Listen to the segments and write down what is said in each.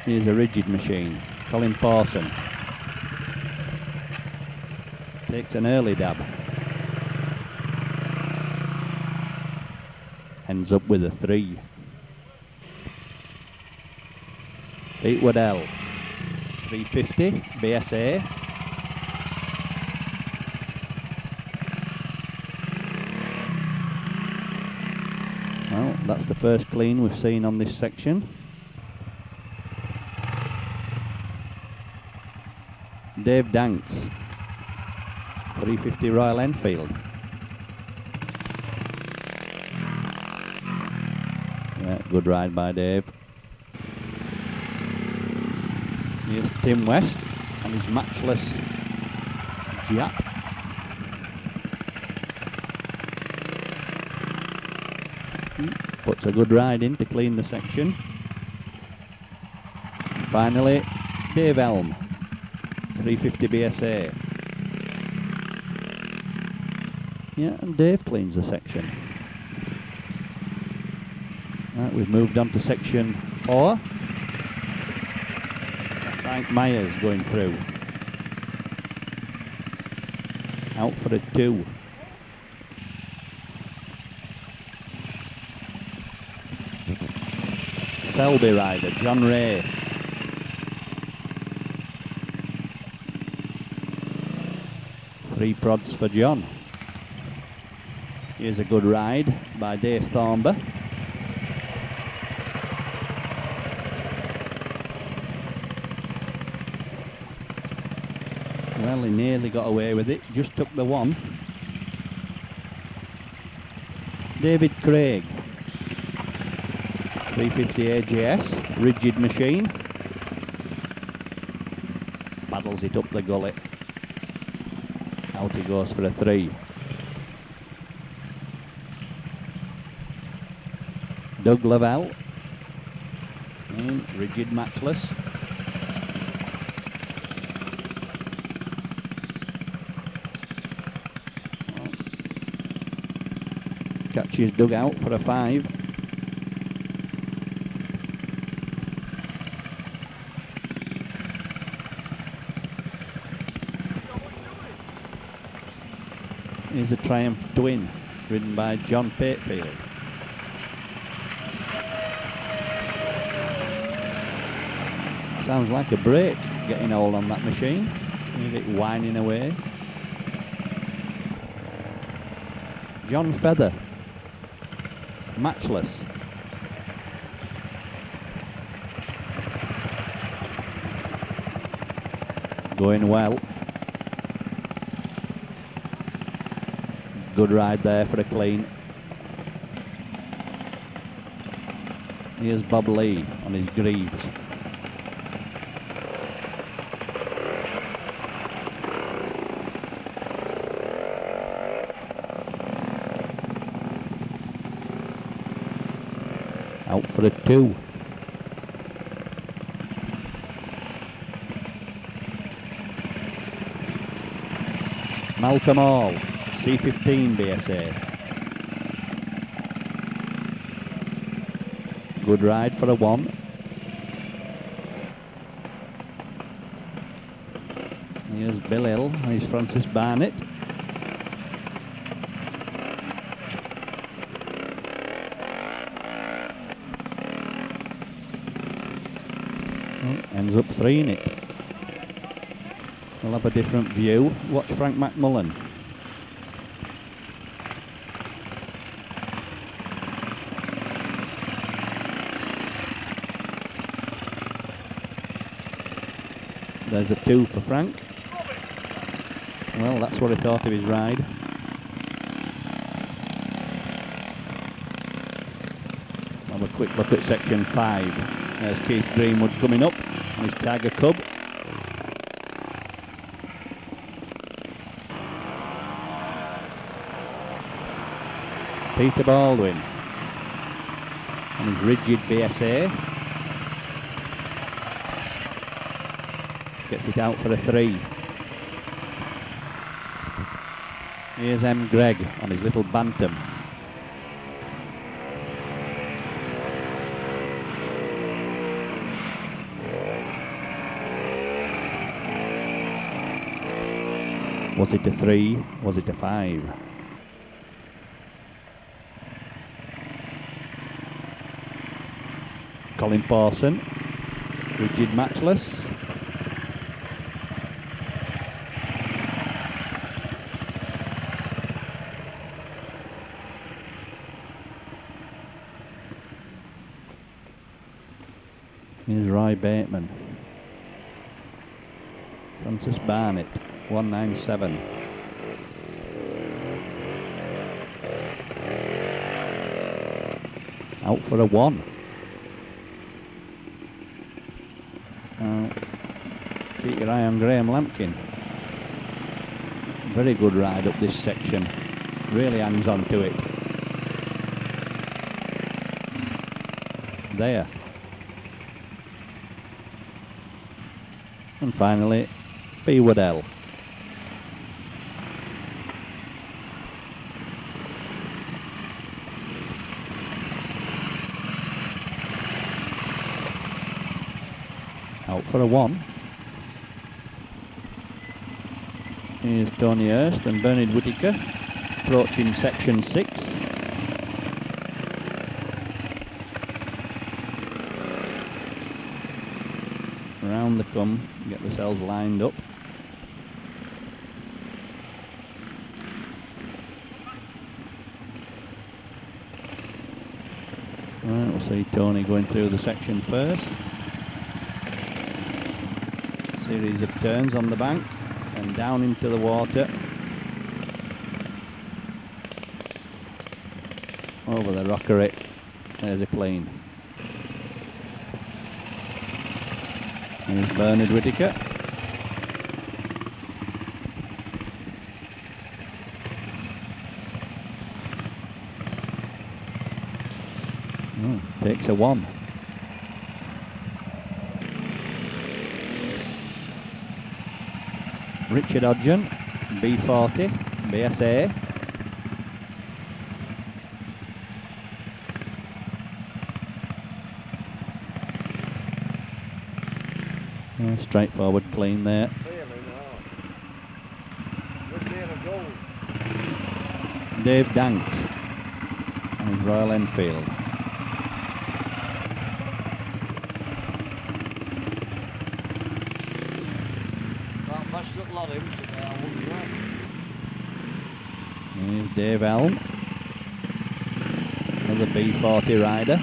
Here's a rigid machine. Colin Pawson takes an early dab. Ends up with a 3. Pete Waddell, 350, BSA. Well, that's the first clean we've seen on this section. Dave Danks, 350 Royal Enfield. Yeah, good ride by Dave. Here's Tim West and his matchless Jap. Puts a good ride in to clean the section. Finally, Dave Elm, 350 BSA. Yeah, and Dave cleans the section. Right, we've moved on to section 4. That's Ike Myers going through. Out for a 2. Selby rider, John Ray. Three prods for John. Here's a good ride by Dave Thornber. Well, he nearly got away with it, just took the 1. David Craig, 350 AGS, rigid machine. Paddles it up the gully. Out he goes for a 3. Doug Lavelle, rigid matchless. Catches Doug out for a 5. Here's a Triumph Twin, ridden by John Patefield. Sounds like a brake getting hold on that machine. Hear it whining away. John Feather, matchless. Going well. Good ride there for a clean. Here's Bob Lee on his Greaves. Out for a 2. Malcolm Hall, C15 BSA. Good ride for a 1. Here's Bill Hill, here's Francis Barnett. Ends up 3 in it. We'll have a different view. Watch Frank McMullen. There's a 2 for Frank. Well, that's what he thought of his ride. Have a quick look at section 5. There's Keith Greenwood coming up on his Tiger Cub. Peter Baldwin on his rigid BSA. Gets it out for a 3. Here's M. Gregg on his little Bantam. Was it a 3? Was it a 5? Colin Pawson, Rigid Matchless. Here's Roy Bateman. Francis Barnett, 197. Out for a 1. Keep your eye on Graham Lampkin. Very good ride up this section. Really hangs on to it. There. And finally, B. Waddell. Out for a 1. Here's Tony Hurst and Bernard Whittaker approaching section 6. Around they come, get themselves lined up. Right, we'll see Tony going through the section first. Series of turns on the bank and down into the water. Over the rockery, there's a clean. Here's Bernard Whittaker. Takes a 1. Richard Hodgen, B40, BSA. Straightforward clean there. Dave Danks and his Royal Enfield. Here's Dave Elm, another B40 rider.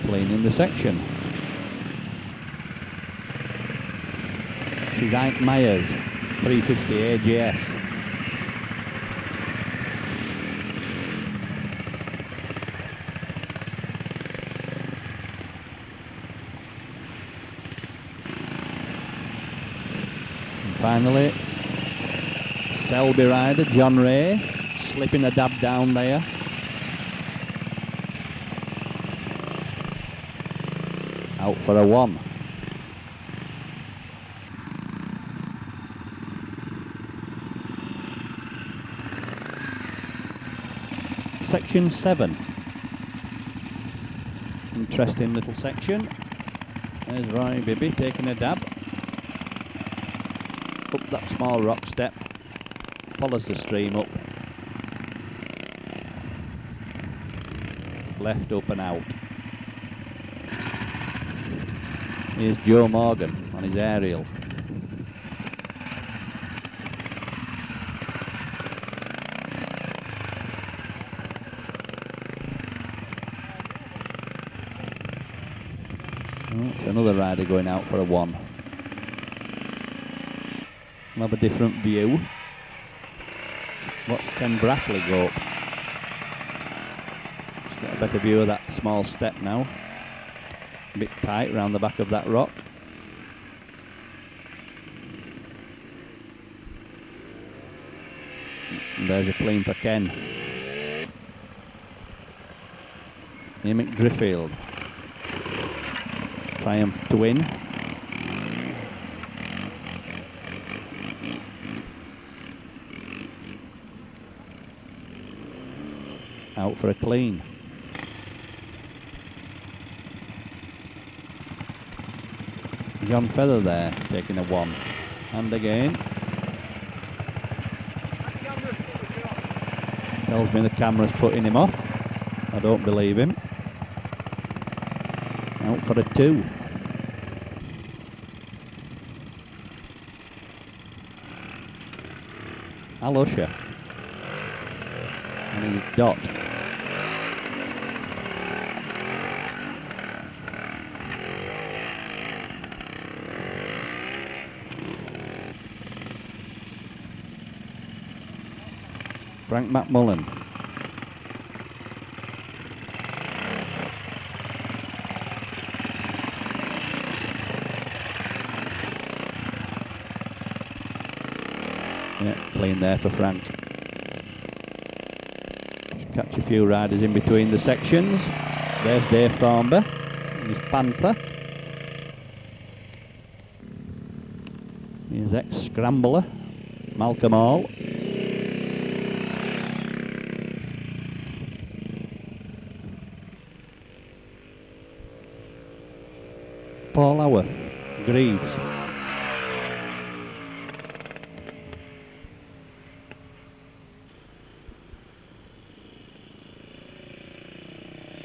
Cleaning the section. This is Ike Myers, 350 AGS. Finally, Selby rider John Ray, slipping a dab down there. Out for a 1. Section 7. Interesting little section. There's Roy Bibby taking a dab. Up that small rock step, follows the stream up, left up and out. Here's Joe Morgan on his aerial. It's another rider going out for a 1. We'll have a different view. Watch Ken Brackley go up. Just get a better view of that small step now. A bit tight round the back of that rock. And there's a clean for Ken. Emick Driffield. Triumph to win. Out for a clean. John Feather there, taking a 1. And again. Tells me the camera's putting him off. I don't believe him. Out for a 2. Alusha. And he's Dot. Frank McMullen. Yeah, clean there for Frank. Just catch a few riders in between the sections. There's Dave Thornby and his Panther. His ex-scrambler, Malcolm Hall. Paul Howarth, Greaves.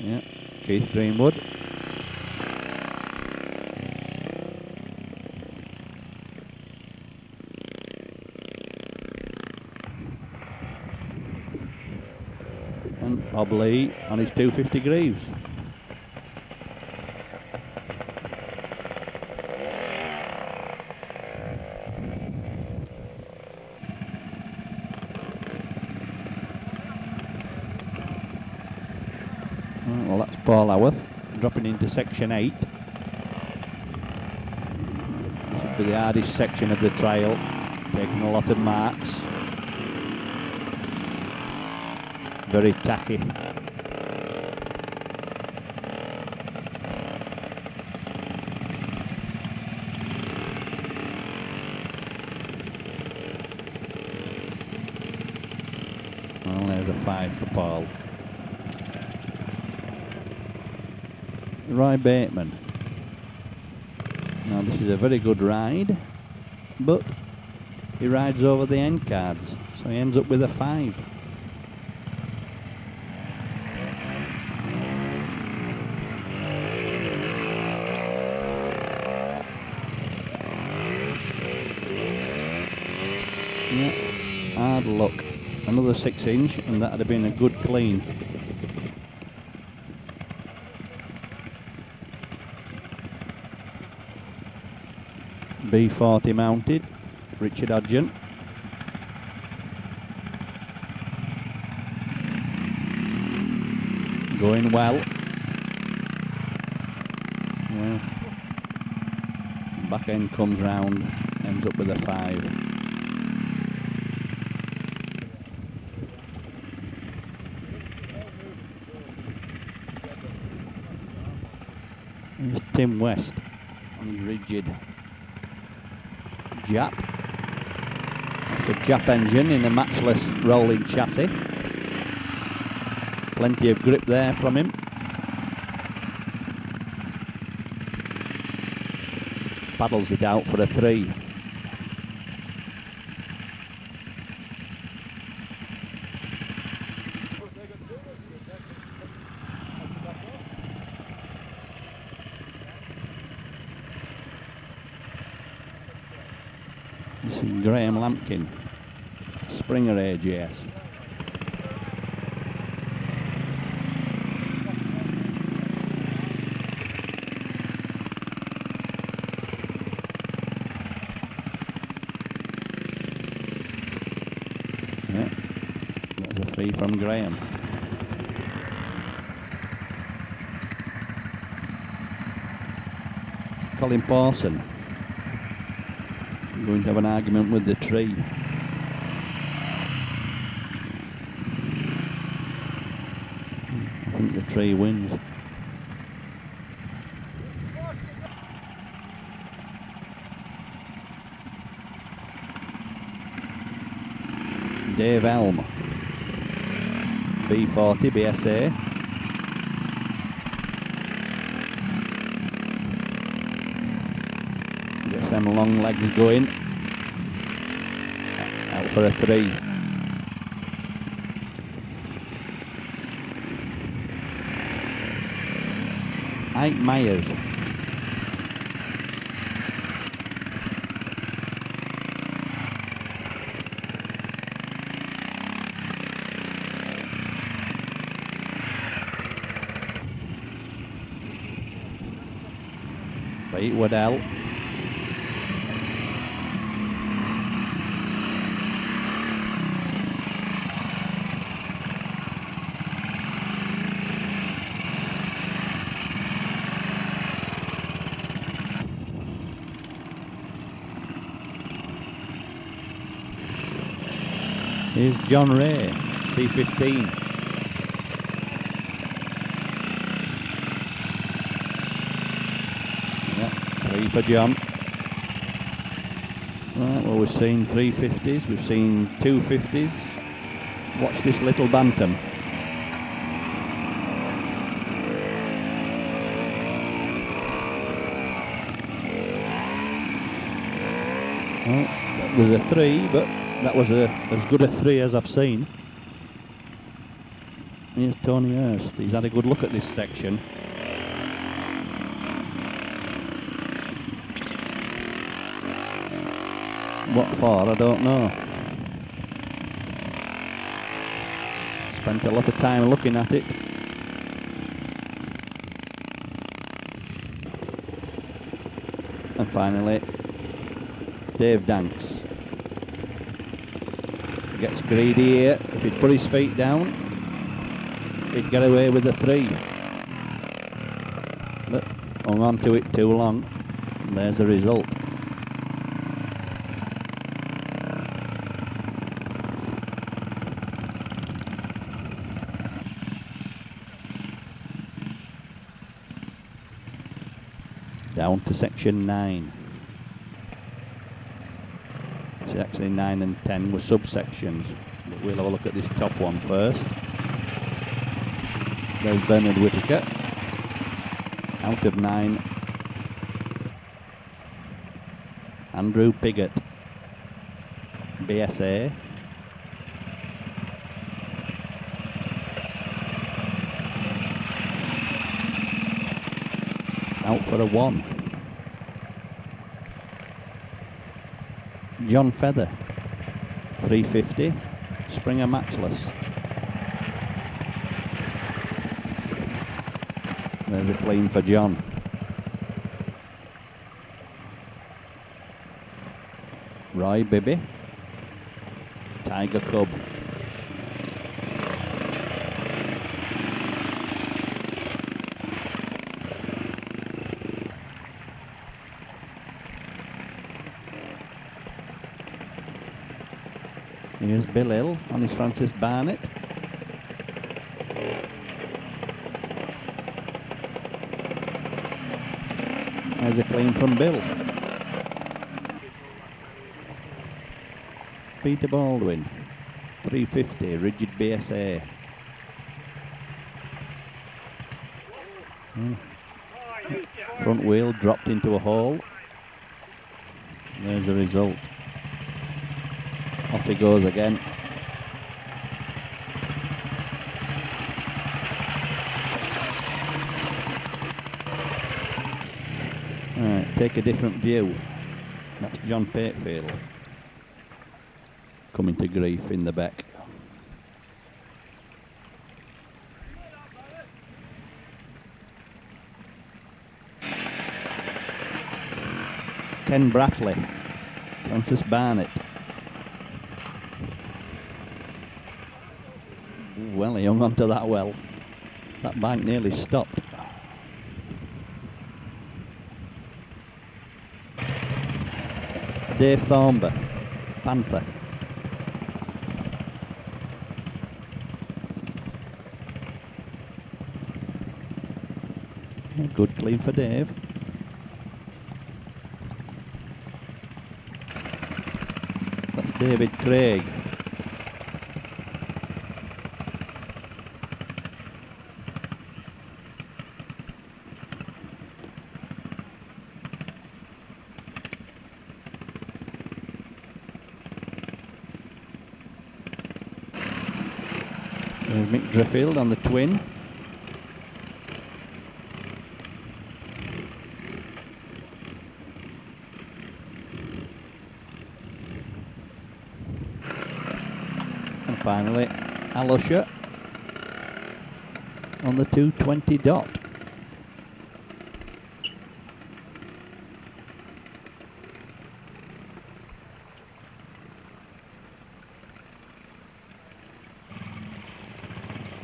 Yeah, Keith Greenwood. And Bob Lee on his 250 Greaves. Well, that's Paul Howarth dropping into section 8. This will be the hardest section of the trial, taking a lot of marks. Very tacky. Well, there's a 5 for Paul. Roy Bateman. Now this is a very good ride, but he rides over the end cards, so he ends up with a 5. Yeah, hard luck. Another 6-inch and that would have been a good clean. B40 mounted, Richard Hodgson. Going well. Well, back end comes round, ends up with a 5. There's Tim West on his rigid Jap. That's a Jap engine in a matchless rolling chassis. Plenty of grip there from him. Paddles it out for a 3. This is Graham Lampkin, Springer AGS. Yeah, that's a 3 from Graham. Colin Pawson going to have an argument with the tree. I think the tree wins. Dave Elm, B40 BSA. Gets them long legs going. Out for a 3. Ike Myers. Pete Waddell. Here's John Ray, C15. Yeah, 3 for John. Right, well, we've seen 350s, we've seen 250s. Watch this little bantam. Well, that was a 3, but that was as good a 3 as I've seen. Here's Tony Hurst. He's had a good look at this section. What for, I don't know. Spent a lot of time looking at it. And finally, Dave Danks. Gets greedy here. If he'd put his feet down, he'd get away with a 3. But hung on to it too long. And there's the result. Down to section 9. So actually 9 and 10 were subsections. But we'll have a look at this top one first. There's Bernard Whitaker. Out of 9. Andrew Piggott. BSA. Out for a 1. John Feather, 350, Springer Matchless. There's a clean for John. Roy Bibby, Tiger Cub. Here's Bill Hill on his Francis Barnett. There's a clean from Bill. Peter Baldwin, 350, rigid BSA. Front wheel dropped into a hole. There's the result. Off he goes again. Right, take a different view. That's John Patefield coming to grief in the back. Ken Bratley, Francis Barnett. Well, he hung on to that well. That bike nearly stopped. Dave Thornber, Panther. Good clean for Dave. That's David Craig. There's Mick Driffield on the twin. And finally, Al Usher on the 2:20 dot.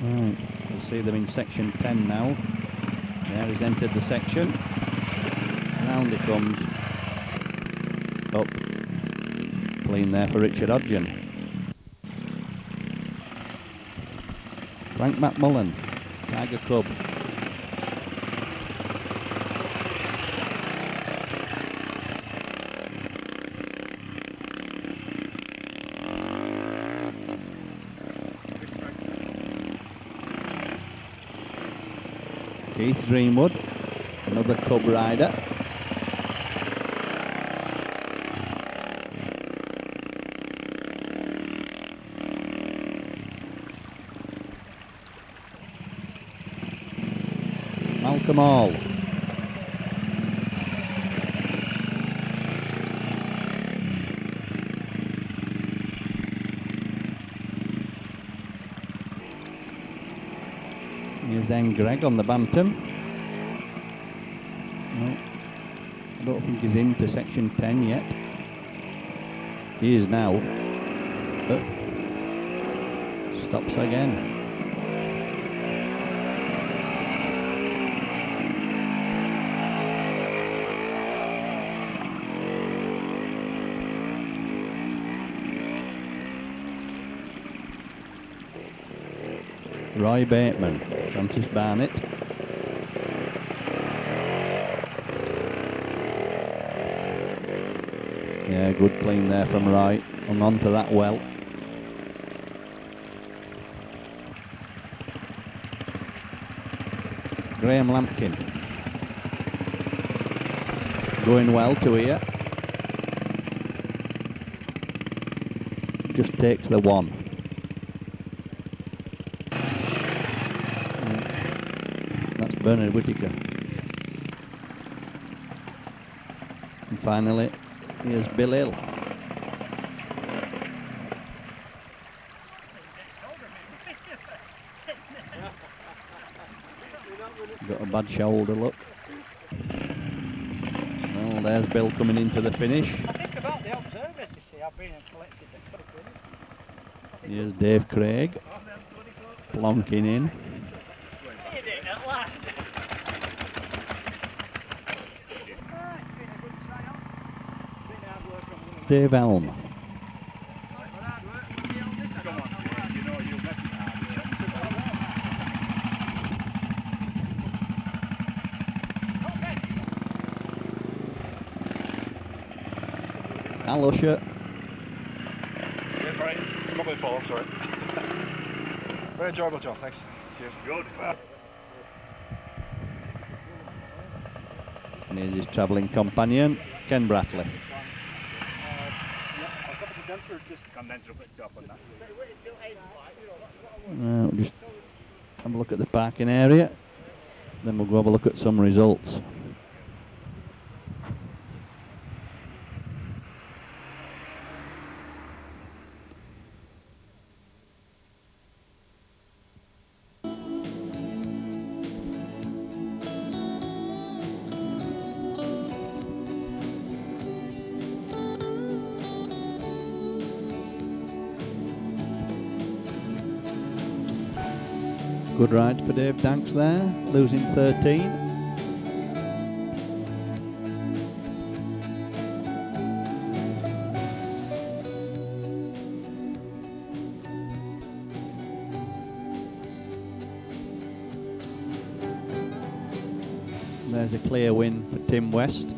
Right, we'll see them in section 10 now. There he's entered the section. Round it comes. Up. Clean there for Richard Hodgen. Frank McMullen, Tiger Cub. Keith Greenwood, another Cub rider. Malcolm Hall. Here's N. Gregg on the bantam. No, I don't think he's into section 10 yet. He is now. But stops again. Roy Bateman, Francis Barnett. Yeah, good clean there from Roy. Hung on to that well. Graham Lampkin. Going well to here. Just takes the one. That's Bernard Whittaker. And finally, here's Bill Hill. Got a bad shoulder, look. Well, there's Bill coming into the finish. I think about the observers, you see, I've been and collected the. Here's Dave Craig, plonking in. You did at last. Dave Elm. Al Usher. Right, probably fall, sorry. Very enjoyable job, thanks. Cheers. Good. And here's his travelling companion, Ken Bratley. We'll just have a look at the parking area, then we'll go have a look at some results. Good ride for Dave Danks there, losing 13. There's a clear win for Tim West.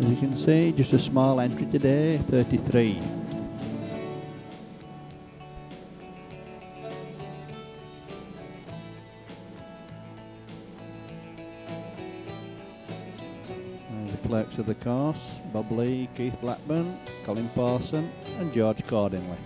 As you can see, just a small entry today, 33. And the clerks of the course: Bob Lee, Keith Blackburn, Colin Pawson and George Cordingley.